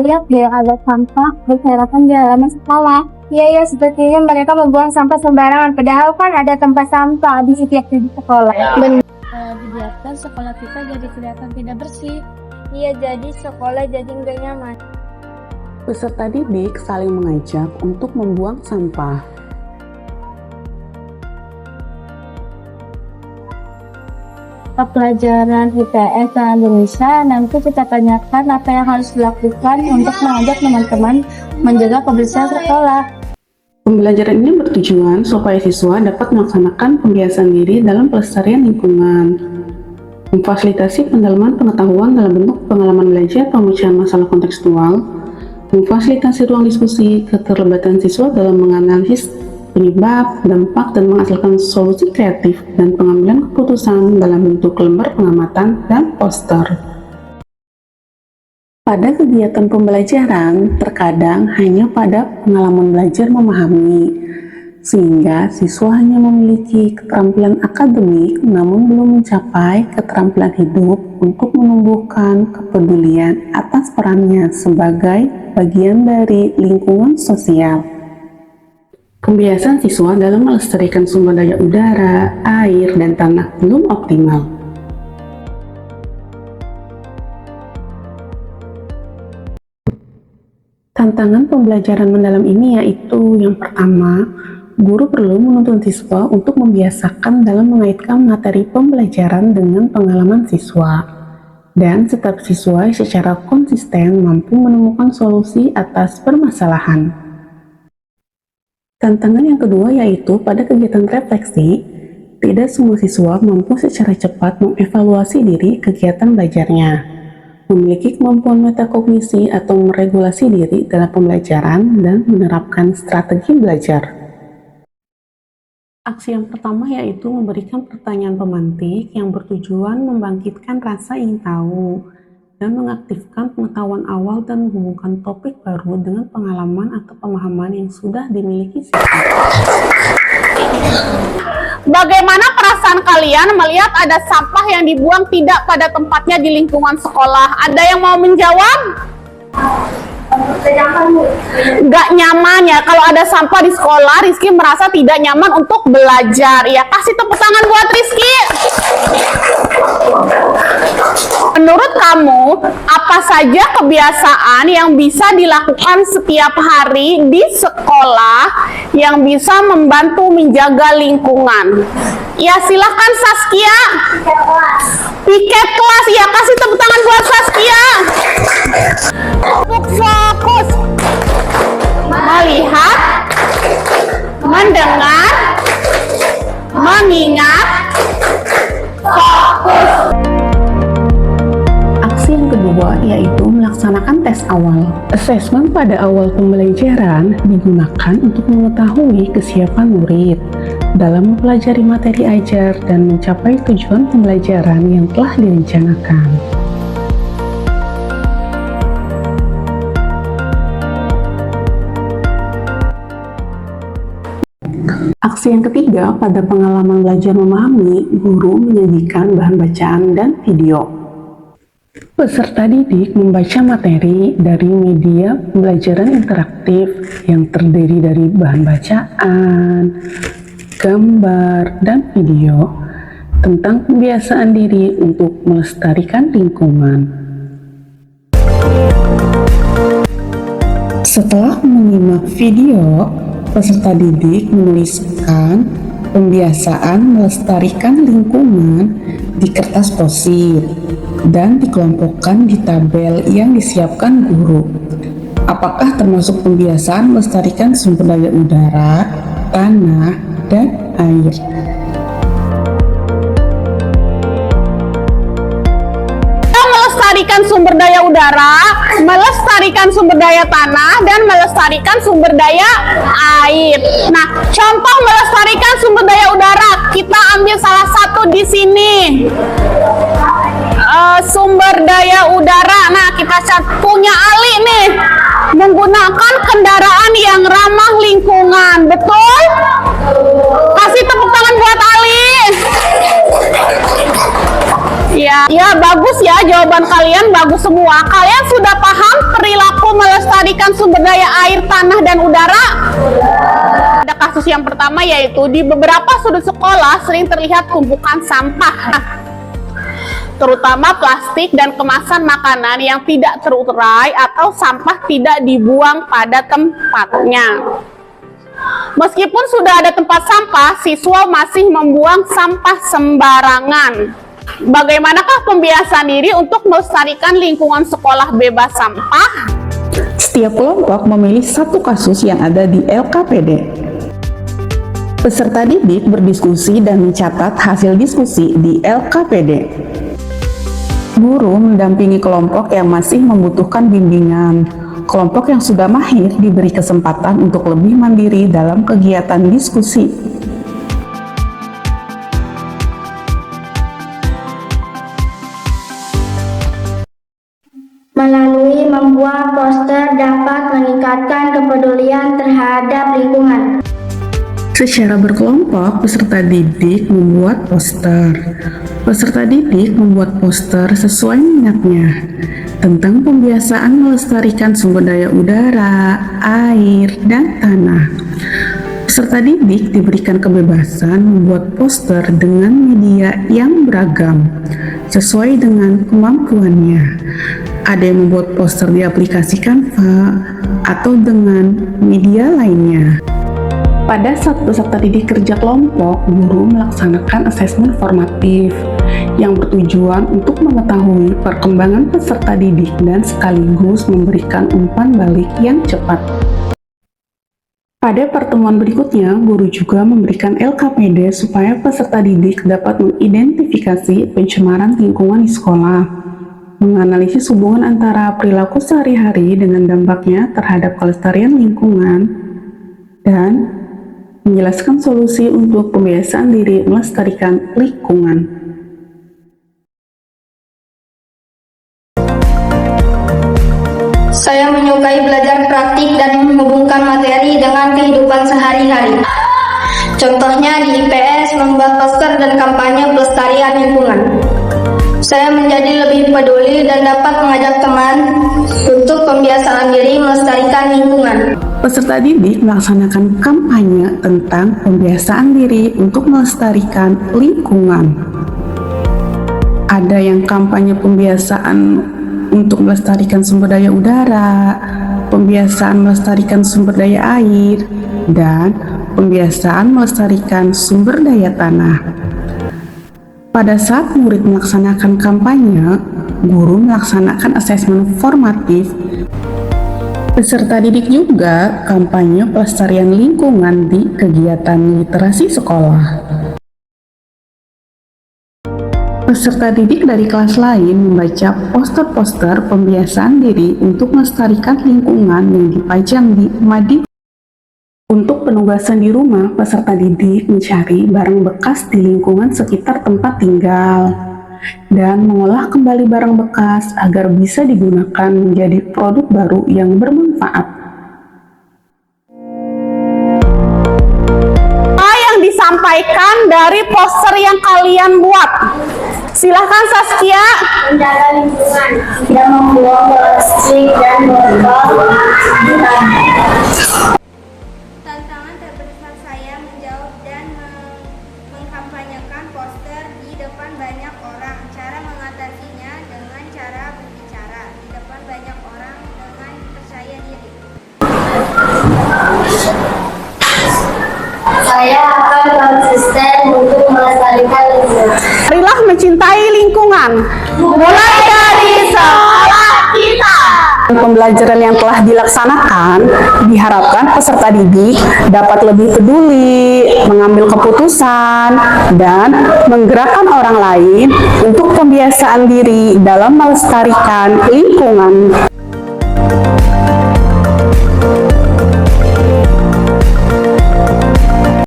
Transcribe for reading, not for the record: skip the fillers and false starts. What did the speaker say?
lihat deh ada sampah berserakan di halaman sekolah. Iya, sepertinya mereka membuang sampah sembarangan. Padahal kan ada tempat sampah di setiap titik sekolah. Kalau dibiarkan, sekolah kita jadi kelihatan tidak bersih. Iya, jadi sekolah jadi nggak nyaman. Peserta didik saling mengajak untuk membuang sampah. Pelajaran IPS dan Indonesia, nanti kita tanyakan apa yang harus dilakukan untuk mengajak teman-teman menjaga kebersihan sekolah. Pembelajaran ini bertujuan supaya siswa dapat melaksanakan pembiasaan diri dalam pelestarian lingkungan, memfasilitasi pendalaman pengetahuan dalam bentuk pengalaman belajar pemecahan masalah kontekstual, memfasilitasi ruang diskusi, keterlibatan siswa dalam menganalisis penyebab, dampak, dan menghasilkan solusi kreatif dan pengambilan keputusan dalam bentuk lembar pengamatan dan poster. Pada kegiatan pembelajaran, terkadang hanya pada pengalaman belajar memahami, sehingga siswa hanya memiliki keterampilan akademik namun belum mencapai keterampilan hidup untuk menumbuhkan kepedulian atas perannya sebagai bagian dari lingkungan sosial. Pembiasaan siswa dalam melestarikan sumber daya udara, air, dan tanah belum optimal. Tantangan pembelajaran mendalam ini yaitu yang pertama, guru perlu menuntun siswa untuk membiasakan dalam mengaitkan materi pembelajaran dengan pengalaman siswa, dan setiap siswa secara konsisten mampu menemukan solusi atas permasalahan. Tantangan yang kedua yaitu pada kegiatan refleksi, tidak semua siswa mampu secara cepat mengevaluasi diri kegiatan belajarnya, memiliki kemampuan metakognisi atau meregulasi diri dalam pembelajaran dan menerapkan strategi belajar. Aksi yang pertama yaitu memberikan pertanyaan pemantik yang bertujuan membangkitkan rasa ingin tahu dan mengaktifkan pengetahuan awal dan menghubungkan topik baru dengan pengalaman atau pemahaman yang sudah dimiliki siswa. Bagaimana perasaan kalian melihat ada sampah yang dibuang tidak pada tempatnya di lingkungan sekolah? Ada yang mau menjawab? Gak nyaman ya, kalau ada sampah di sekolah, Rizky merasa tidak nyaman untuk belajar. Ya, kasih tepuk tangan buat Rizky. Menurut kamu, apa saja kebiasaan yang bisa dilakukan setiap hari di sekolah yang bisa membantu menjaga lingkungan? Ya, silakan Saskia. Piket kelas, ya kasih tepuk tangan buat Saskia. Fokus. Melihat, mendengar, mengingat, fokus. Aksi yang kedua yaitu melaksanakan tes awal. Asesmen pada awal pembelajaran digunakan untuk mengetahui kesiapan murid dalam mempelajari materi ajar dan mencapai tujuan pembelajaran yang telah direncanakan. Aksi yang ketiga, pada pengalaman belajar memahami, guru menyajikan bahan bacaan dan video. Peserta didik membaca materi dari media pembelajaran interaktif yang terdiri dari bahan bacaan, gambar, dan video tentang kebiasaan diri untuk melestarikan lingkungan. Setelah menyimak video, peserta didik menuliskan pembiasaan melestarikan lingkungan di kertas posit dan dikelompokkan di tabel yang disiapkan guru. Apakah termasuk pembiasaan melestarikan sumber daya udara, tanah, dan air? Melestarikan sumber daya udara, melestarikan sumber daya tanah, dan melestarikan sumber daya air. Nah, contoh melestarikan sumber daya udara, kita ambil salah satu di sini. Sumber daya udara, nah kita punya Ali nih, menggunakan kendaraan yang ramah lingkungan, betul? Kasih tepuk tangan buat Ali. Ya, Ya, bagus ya, jawaban kalian bagus semua. Kalian sudah paham perilaku melestarikan sumber daya air, tanah, dan udara? Ada kasus yang pertama, yaitu di beberapa sudut sekolah sering terlihat tumpukan sampah, terutama plastik dan kemasan makanan yang tidak terurai atau sampah tidak dibuang pada tempatnya. Meskipun sudah ada tempat sampah, siswa masih membuang sampah sembarangan. Bagaimanakah pembiasaan diri untuk melestarikan lingkungan sekolah bebas sampah? Setiap kelompok memilih satu kasus yang ada di LKPD. Peserta didik berdiskusi dan mencatat hasil diskusi di LKPD. Guru mendampingi kelompok yang masih membutuhkan bimbingan. Kelompok yang sudah mahir diberi kesempatan untuk lebih mandiri dalam kegiatan diskusi. Melalui membuat poster dapat meningkatkan kepedulian terhadap lingkungan. Secara berkelompok, peserta didik membuat poster. Peserta didik membuat poster sesuai minatnya tentang pembiasaan melestarikan sumber daya udara, air, dan tanah. Peserta didik diberikan kebebasan membuat poster dengan media yang beragam, sesuai dengan kemampuannya. Ada yang membuat poster di aplikasi Canva atau dengan media lainnya. Pada saat peserta didik kerja kelompok, guru melaksanakan asesmen formatif yang bertujuan untuk mengetahui perkembangan peserta didik dan sekaligus memberikan umpan balik yang cepat. Pada pertemuan berikutnya, guru juga memberikan LKPD supaya peserta didik dapat mengidentifikasi pencemaran lingkungan di sekolah, menganalisis hubungan antara perilaku sehari-hari dengan dampaknya terhadap kelestarian lingkungan, dan menjelaskan solusi untuk pembiasaan diri melestarikan lingkungan. Saya menyukai belajar praktik dan menghubungkan materi dengan kehidupan sehari-hari. Contohnya di IPS membuat poster dan kampanye pelestarian lingkungan. Saya menjadi lebih peduli dan dapat mengajak teman untuk pembiasaan diri melestarikan lingkungan. Peserta didik melaksanakan kampanye tentang pembiasaan diri untuk melestarikan lingkungan. Ada yang kampanye pembiasaan untuk melestarikan sumber daya udara, pembiasaan melestarikan sumber daya air, dan pembiasaan melestarikan sumber daya tanah. Pada saat murid melaksanakan kampanye, guru melaksanakan asesmen formatif. Peserta didik juga kampanye pelestarian lingkungan di kegiatan literasi sekolah. Peserta didik dari kelas lain membaca poster-poster pembiasaan diri untuk melestarikan lingkungan yang dipajang di Madi. Untuk penugasan di rumah, peserta didik mencari barang bekas di lingkungan sekitar tempat tinggal dan mengolah kembali barang bekas agar bisa digunakan menjadi produk baru yang bermanfaat. Apa yang disampaikan dari poster yang kalian buat? Silahkan Saskia. Menjaga lingkungan, tidak membuang plastik dan botol. Tantangan terbesar saya menjawab dan mengkampanyekan poster di depan banyak orang. Cara mengatasinya dengan cara berbicara di depan banyak orang dengan percaya diri. Saya akan konsisten untuk melestarikan lingkungan. Marilah mencintai lingkungan. Mulai dari sekolah kita. Pembelajaran yang telah dilaksanakan diharapkan peserta didik dapat lebih peduli, mengambil keputusan, dan menggerakkan orang lain untuk pembiasaan diri dalam melestarikan lingkungan.